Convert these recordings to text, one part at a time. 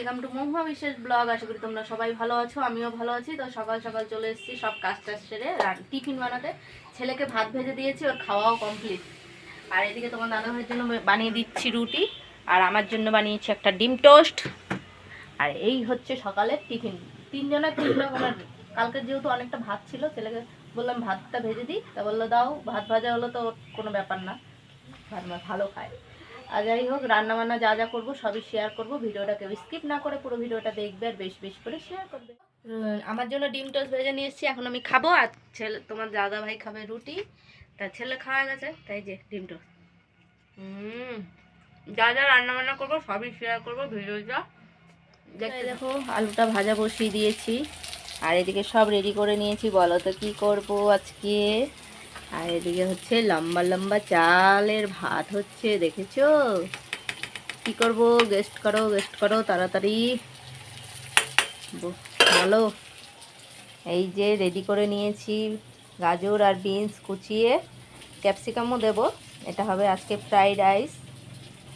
Welcome to মহুয়া বিশেষ blog. আশা করি তোমরা সবাই ভালো আছো, আমিও ভালো আছি। তো সকাল সকাল চলে এসেছি সব কাজ টাজ সেরে টিফিন বানাতে। ছেলেকে ভাত ভেজে দিয়েছি, ওর খাওয়াও কমপ্লিট। আর এদিকে তোমার দাদাভাইয়ের জন্য বানিয়ে দিচ্ছি রুটি, আর আমার জন্য বানিয়েছি একটা ডিম টোস্ট। আর এই হচ্ছে সকালের টিফিন, তিনজনের তিন রকমের। কালকে যেহেতু অনেকটা ভাত ছিল, ছেলেকে বললাম ভাতটা ভেজে দিই, তা বললো দাও। ভাত ভাজা হলো তো কোনো ব্যাপার না, ভাত ভালো খায়। আর যাই হোক, রান্নাবান্না যা যা করবো সবই শেয়ার করবো। ভিডিওটা কেউ স্কিপ না করে পুরো ভিডিওটা দেখবে আর বেশি বেশি করে শেয়ার করবে। আমার জন্য ডিম টোস্ট ভেজে নিয়ে এসেছি, এখন আমি খাবো। আর ছেলে, তোমার দাদা ভাই খাবে রুটি। তা ছেলে খাওয়া গেছে, তাই যে ডিম টোস্ট। যা যা রান্নাবান্না করবো সবই শেয়ার করবো ভিডিওটা দেখতে। দেখো আলুটা ভাজা বসিয়ে দিয়েছি, আর এদিকে সব রেডি করে নিয়েছি। বলো তো কী করবো আজকে। আর এদিকে হচ্ছে লম্বা লম্বা চালের ভাত হচ্ছে, দেখেছো? কি করব? গেস্ট করো, গেস্ট করো তাড়াতাড়ি বলো। এই যে রেডি করে নিয়েছি গাজর আর বিনস কুচিয়ে, ক্যাপসিকামও দেব। এটা হবে আজকে ফ্রাইড রাইস,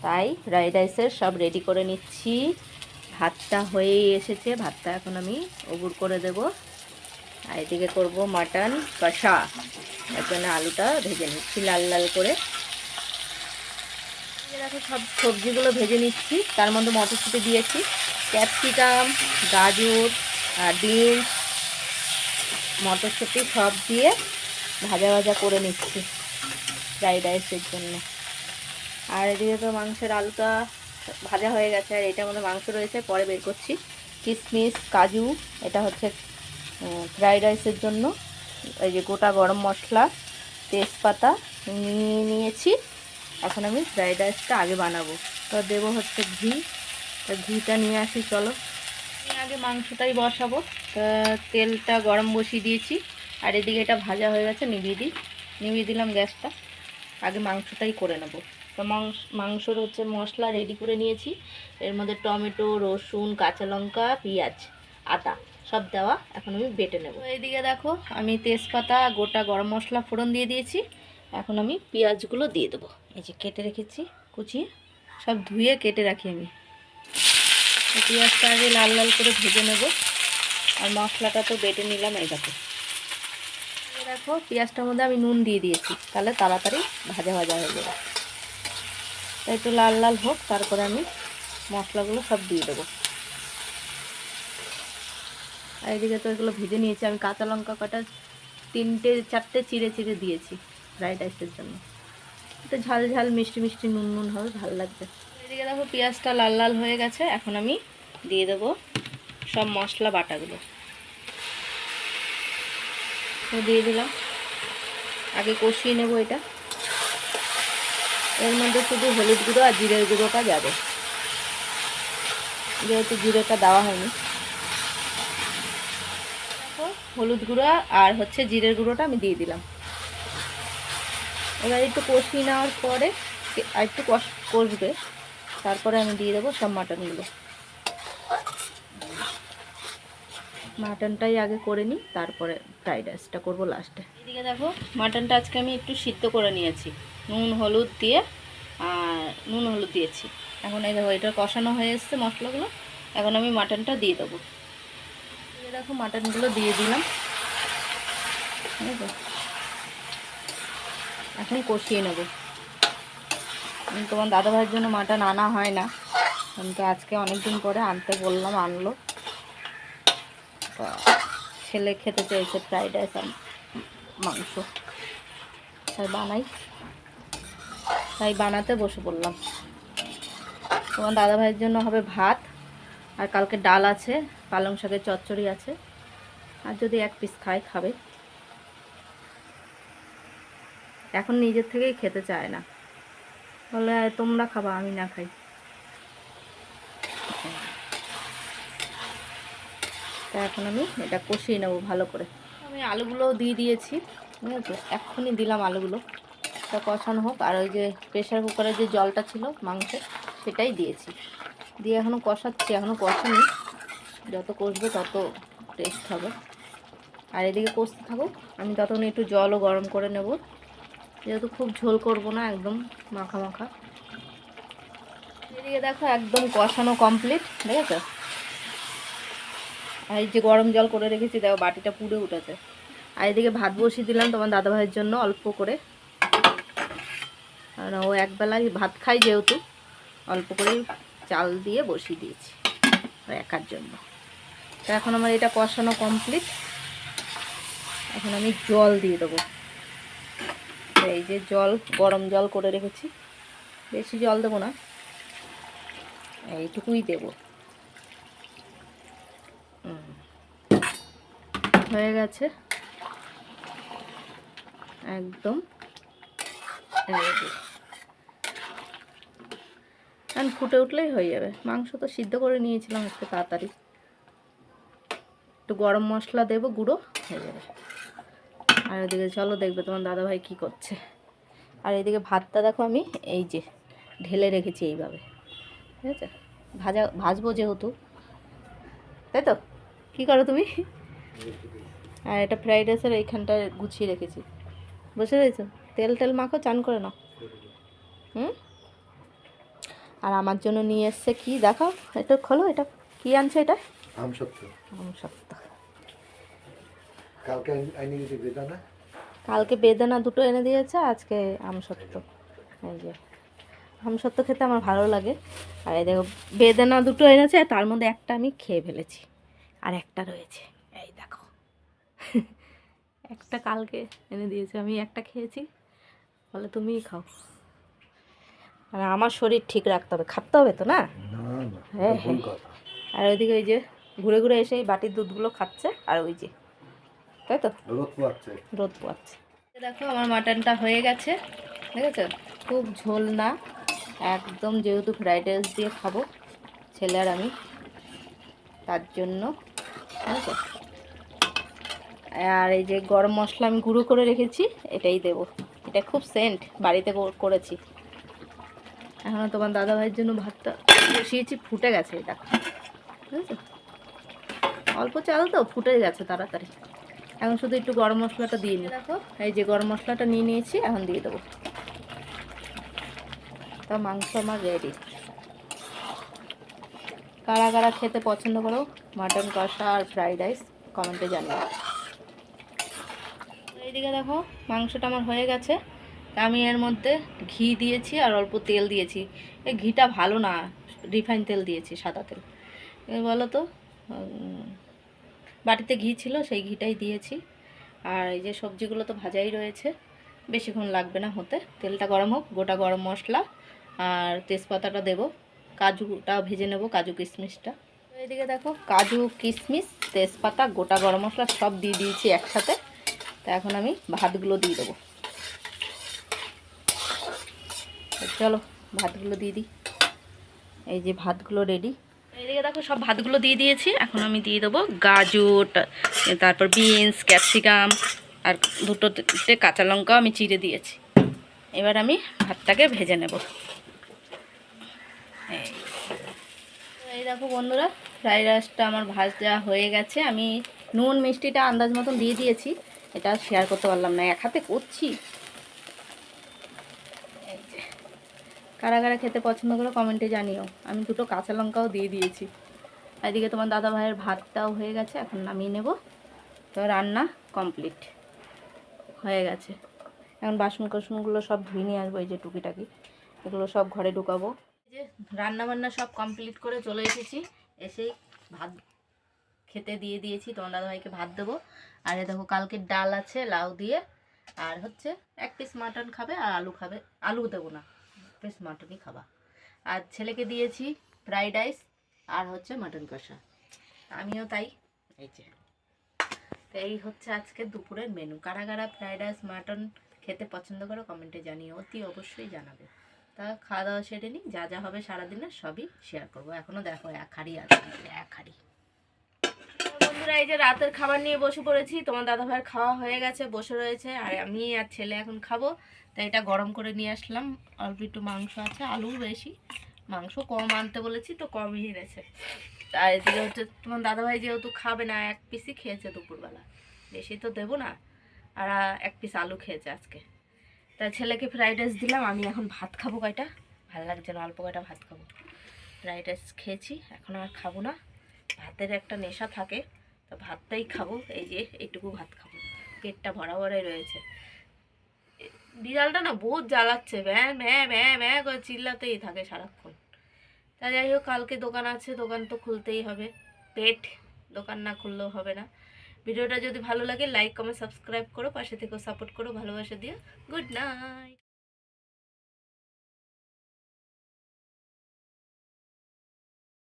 তাই ফ্রাইড রাইসের সব রেডি করে নিচ্ছি। ভাতটা হয়েই এসেছে, ভাতটা এখন আমি উবুর করে দেব। আর এদিকে করবো মাটন কষা, এর জন্য আলুটা ভেজে নিচ্ছি লাল লাল করে। দেখো সব সবজিগুলো ভেজে নিচ্ছি, তার মধ্যে মটরশুঁটি দিয়েছি, ক্যাপসিকাম, গাজর আর বিনস, মটরশুঁটি সব দিয়ে ভাজা ভাজা করে নিচ্ছি ফ্রাইড রাইসের জন্য। আর এদিকে তো মাংসের আলুটা ভাজা হয়ে গেছে, আর এটার মধ্যে মাংস রয়েছে, পরে বের করছি। কিশমিশ, কাজু, এটা হচ্ছে ফ্রাইড রাইসের জন্য। এই যে গোটা গরম মশলা, তেজপাতা নিয়ে নিয়েছি। এখন আমি ফ্রাইড রাইসটা আগে বানাবো, তো দেবো হচ্ছে ঘি। তো ঘিটা নিয়ে আসি, চলো। আমি আগে মাংসটাই বসাবো। তো তেলটা গরম বসিয়ে দিয়েছি, আর এদিকে এটা ভাজা হয়ে গেছে, নিভিয়ে দিলাম গ্যাসটা। আগে মাংসটাই করে নেব। তো মাংসর হচ্ছে মশলা রেডি করে নিয়েছি, এর মধ্যে টমেটো, রসুন, কাঁচা লঙ্কা, পেঁয়াজ, আদা সব দেওয়া। এখন আমি বেটে নেব। এইদিকে দেখো আমি তেজপাতা, গোটা গরম মশলা ফোড়ন দিয়ে দিয়েছি। এখন আমি পেঁয়াজগুলো দিয়ে দেবো। এই যে কেটে রেখেছি, কুচিয়ে সব ধুয়ে কেটে রাখি আমি। পেঁয়াজটা আগে লাল লাল করে ভেজে নেব, আর মশলাটা তো বেটে নিলাম। এই দেখো পেঁয়াজটার মধ্যে আমি নুন দিয়ে দিয়েছি, তাহলে তাড়াতাড়ি ভাজা ভাজা হয়ে যাবে। তাই একটু লাল লাল হোক, তারপরে আমি মশলাগুলো সব দিয়ে দেবো। আর এদিকে তো এগুলো ভেজে নিয়েছি আমি। কাঁচা লঙ্কা কটা 3-4টে চিড়ে চিড়ে দিয়েছি ফ্রাইড রাইসের জন্য। একটু ঝাল ঝাল মিষ্টি মিষ্টি নুন নুন হবে, ভালো লাগবে। এদিকে দেখো পেঁয়াজটা লাল লাল হয়ে গেছে, এখন আমি দিয়ে দেবো সব মশলা বাটাগুলো। দিয়ে দিলাম, আগে কষিয়ে নেব এটা। এর মধ্যে শুধু হলুদ গুঁড়ো আর জিরের গুঁড়োটা যাবে, যেহেতু জিরেটা দেওয়া হয়নি। দেখো হলুদ গুঁড়ো আর হচ্ছে জিরের গুঁড়োটা আমি দিয়ে দিলাম। এবার একটু কষিয়ে নেওয়ার পরে, আর একটু কষবে, তারপরে আমি দিয়ে দেবো সব মাটনগুলো। মাটনটাই আগে করে নিই, তারপরে ফ্রাইড রাইসটা করবো লাস্টে। এদিকে দেখো মাটনটা আজকে আমি একটু সিদ্ধ করে নিয়েছি, নুন হলুদ দিয়ে, আর নুন হলুদ দিয়েছি। এখন এই দেখো এটা কষানো হয়ে এসছে মশলাগুলো, এখন আমি মাটনটা দিয়ে দেবো। এই দেখো মাটনগুলো দিয়ে দিলাম, এখন কষিয়ে নেব। তোমার দাদাভাইয়ের জন্য মাটন আনা হয় না, কিন্তু আজকে অনেকদিন পরে আনতে বললাম, আনলো। ছেলে খেতে চেয়েছে ফ্রাইড রাইস আর মাংস, তাই বানাতে বসে পড়লাম। তোমার দাদাভাইয়ের জন্য হবে ভাত, আর কালকে ডাল আছে, পালং শাকের চচ্চড়ি আছে, আর যদি এক পিস খাবে। এখন নিজের থেকেই খেতে চায় না, বলে তোমরা খাবা, আমি না খাই। তা এখন আমি এটা কষিয়ে নেবো ভালো করে। আমি আলুগুলোও দিয়ে দিয়েছি, ঠিক আছে? এক্ষুনি দিলাম আলুগুলো, তা কষানো হোক। আর ওই যে প্রেশার কুকারের যে জলটা ছিল মাংসের, সেটাই দিয়েছি, দিয়ে এখনও কষাচ্ছি, এখনও কষানি। যত কষবে তত টেস্ট হবে। আর এদিকে কষতে থাকুক, আমি ততক্ষণ একটু জলও গরম করে নেব, যেহেতু খুব ঝোল করব না, একদম মাখা মাখা। এদিকে দেখো একদম কষানো কমপ্লিট, ঠিক আছে? আর এই যে গরম জল করে রেখেছি, দেখো বাটিটা পুড়ে উঠেছে। আর এদিকে ভাত বসিয়ে দিলাম তোমার দাদাভাইয়ের জন্য অল্প করে, আর ও একবেলায় ভাত খাই যেহেতু অল্প করেই চাল দিয়ে বসিয়ে দিয়েছি একার জন্য। তো এখন আমার এটা কষানো কমপ্লিট, এখন আমি জল দিয়ে দেবো। এই যে জল, গরম জল করে রেখেছি, বেশি জল দেবো না, এইটুকুই দেব। হয়ে গেছে একদম রেডি। কারণ ফুটে উঠলেই হয়ে যাবে। মাংস তো সিদ্ধ করে নিয়েছিলাম একটু তাড়াতাড়ি, একটু গরম মশলা দেবো, গুঁড়ো হয়ে যাবে। আর ওদিকে চলো দেখবে তোমার দাদাভাই কি করছে। আর এইদিকে ভাতটা দেখো আমি এই যে ঢেলে রেখেছি এইভাবে, ঠিক আছে? ভাজবো যেহেতু, তাই তো? কী করো তুমি? আর এটা ফ্রাইড রাইসের এইখানটা গুছিয়ে রেখেছি, বসে রয়েছো? তেল টেল মাখো, চান করে নাও। আর আমার জন্য নিয়ে এসছে কি দেখাও, এটা খোলো, এটা কি আনছে? এটা আমসত্ত্ব। আমসত্ত্ব কালকে বেদানা দুটো এনে দিয়েছে, আজকে আমসত্ত্ব। এই যে আমসত্ত্ব খেতে আমার ভালো লাগে। আর এই দেখো বেদানা দুটো এনেছে, তার মধ্যে একটা আমি খেয়ে ফেলেছি, আর একটা রয়েছে, এই দেখো। একটা কালকে এনে দিয়েছে, আমি একটা খেয়েছি, বলে তুমিই খাও। আর আমার শরীর ঠিক রাখতে হবে, খাটতে হবে তো না? হ্যাঁ হ্যাঁ। আর ওইদিকে ওই যে ঘুরে ঘুরে এসে বাটির দুধগুলো খাচ্ছে, আর ওই যে, তাই তো, রোদ পোয়াচ্ছে। দেখো আমার মাটনটা হয়ে গেছে, ঠিক আছে? খুব ঝোল না একদম, যেহেতু ফ্রাইড রাইস দিয়ে খাবো ছেলে আর আমি, তার জন্য, ঠিক আছে? আর এই যে গরম মশলা আমি গুঁড়ো করে রেখেছি, এটাই দেব। এটা খুব সেন্ট, বাড়িতে করেছি। এখন তোমার দাদাভাইয়ের জন্য ভাতটা বসিয়েছি, ফুটে গেছে এটা, ঠিক আছে? অল্প চাল তো ফুটে গেছে তাড়াতাড়ি। এখন শুধু একটু গরম মশলাটা দিয়ে নিই। দেখো এই যে গরম মশলাটা নিয়ে নিয়েছি, এখন দিয়ে দেবো। তা মাংস আমার রেডি। কারা কারা খেতে পছন্দ করো মাটন কষা আর ফ্রাইড রাইস, কমেন্টে জানিও। এইদিকে দেখো মাংসটা আমার হয়ে গেছে, আমি এর মধ্যে ঘি দিয়েছি আর অল্প তেল দিয়েছি। এই ঘিটা ভালো না, রিফাইন তেল দিয়েছি, সাদা তেল। বলো তো, বাটিতে ঘি ছিল, সেই ঘিটাই দিয়েছি। আর এই যে সবজিগুলো তো ভাজাই রয়েছে, বেশিক্ষণ লাগবে না হতে। তেলটা গরম হোক, গোটা গরম মশলা আর তেজপাতাটা দেব, কাজুটা ভেজে নেব, কাজু কিশমিশটা। এদিকে দেখো কাজু কিশমিশ তেজপাতা গোটা গরম মশলা সব দিয়ে দিয়েছি একসাথে। তা এখন আমি ভাতগুলো দিয়ে দেবো, চলো ভাতগুলো দিয়ে দিই। এই যে ভাতগুলো রেডি। এইদিকে দেখো সব ভাতগুলো দিয়ে দিয়েছি, এখন আমি দিয়ে দেবো গাজর, তারপর বিনস, ক্যাপসিকাম আর দুটো কাঁচা লঙ্কা আমি চিড়ে দিয়েছি। এবার আমি ভাতটাকে ভেজে নেব। এই দেখো বন্ধুরা, ফ্রাইড রাইসটা আমার ভাজা হয়ে গেছে। আমি নুন মিষ্টিটা আন্দাজ মতন দিয়ে দিয়েছি, এটা শেয়ার করতে পারলাম না, এক হাতে করছি। এই যে কারা কারা খেতে পছন্দ করে কমেন্টে জানিও। আমি দুটো কাঁচা লঙ্কাও দিয়ে দিয়েছি। এদিকে তোমার দাদা ভাইয়ের ভাতটাও হয়ে গেছে, এখন নামিয়ে নেব। তো রান্না কমপ্লিট হয়ে গেছে। এখন বাসন কোসনগুলো সব ধুয়ে নিয়ে আসবো, এই যে টুকিটাকি এগুলো সব ঘরে ঢুকাবো। এই যে রান্না বান্না সব কমপ্লিট করে চলে এসেছি, এসেই ভাত খেতে দিয়ে দিয়েছি। তোমার দাদাভাইকে ভাত দেবো। আর এ দেখো কালকের ডাল আছে লাউ দিয়ে, আর হচ্ছে এক পিস মাটন খাবে, আর আলু খাবে, আলু দেবো না, পিস মাটনই খাবা। আর ছেলেকে দিয়েছি ফ্রাইড রাইস আর হচ্ছে মাটন কষা, আমিও তাই। এই যে তো এই হচ্ছে আজকে দুপুরের মেনু। কারা কারা ফ্রাইড রাইস মাটন খেতে পছন্দ করো কমেন্টে জানিও, অতি অবশ্যই জানাবে। তা খাওয়া দাওয়া সেরে নিই, যা যা হবে সারাদিনে সবই শেয়ার করবো। এখনও দেখো এক হাঁড়ি আছে, এক হাঁড়ি। বন্ধুরা এই যে রাতের খাবার নিয়ে বসে পড়েছি, তোমার দাদাভাইয়ের খাওয়া হয়ে গেছে, বসে রয়েছে, আর আমি আর ছেলে এখন খাবো। তাই এটা গরম করে নিয়ে আসলাম। অল্প একটু মাংস আছে, আলু বেশি, মাংস কম আনতে বলেছি তো কমই এনেছে। আর এদিকে হচ্ছে তোমার দাদাভাই যেহেতু খাবে না, এক পিসই খেয়েছে দুপুরবেলা, বেশি তো দেবো না। আর এক পিস আলু খেয়েছে আজকে। তাই ছেলেকে ফ্রাইড রাইস দিলাম, আমি এখন ভাত খাবো। কয়টা ভালো লাগছে না, অল্প কয়টা ভাত খাবো। ফ্রাইড রাইস খেয়েছি, এখন আর খাবো না। ভাতের একটা নেশা থাকে, তো ভাতটাই খাবো, এই যে এইটুকু ভাত খাবো, পেটটা ভরা ভরাই রয়েছে। বিড়ালটা না বহুত জ্বালাচ্ছে, ভ্যাঁ ভ্যাঁ ভ্যাঁ ভ্যাঁ করে চিল্লাতেই থাকে সারাক্ষণ। তা যাই হোক, কালকে দোকান আছে, দোকান তো খুলতেই হবে, পেট দোকান না খুললেও হবে না। ভিডিওটা যদি ভালো লাগে লাইক কমেন্ট সাবস্ক্রাইব করো, পাশে থেকেও সাপোর্ট করো, ভালোবাসা দিও। Good night.